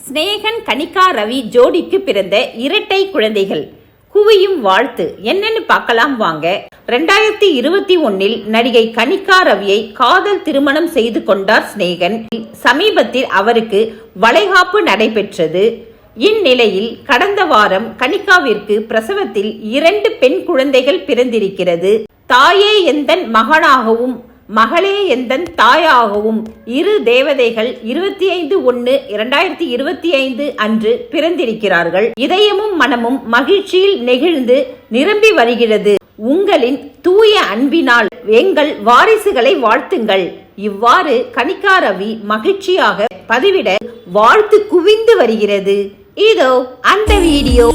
ஸ்நேகன் கனிகா ரவி ஜோடிக்கு பிறந்த இரட்டை குழந்தைகள் குவியும் வாழ்த்து என்னன்னு பார்க்கலாம் வாங்க. 2021 நடிகை கனிகா ரவியை காதல் திருமணம் செய்து கொண்டார் ஸ்நேகன். சமீபத்தில் அவருக்கு வளைகாப்பு நடைபெற்றது. இந்நிலையில் கடந்த வாரம் கனிகாவிற்கு பிரசவத்தில் 2 பெண் குழந்தைகள் பிறந்திருக்கிறது. தாயே எந்தன் மகனாகவும் மகளே எந்தன் தாயாகவும் இரு தேவதைகள் 25/1/2025 அன்று பிறந்திருக்கிறார்கள். இதயமும் மனமும் மகிழ்ச்சியில் நெகிழ்ந்து நிரம்பி வருகிறது. உங்களின் தூய அன்பினால் எங்கள் வாரிசுகளை வாழ்த்துங்கள். இவ்வாறு கனிகா ரவி மகிழ்ச்சியாக பதிவிட வாழ்த்து குவிந்து வருகிறது. இதோ அந்த வீடியோ.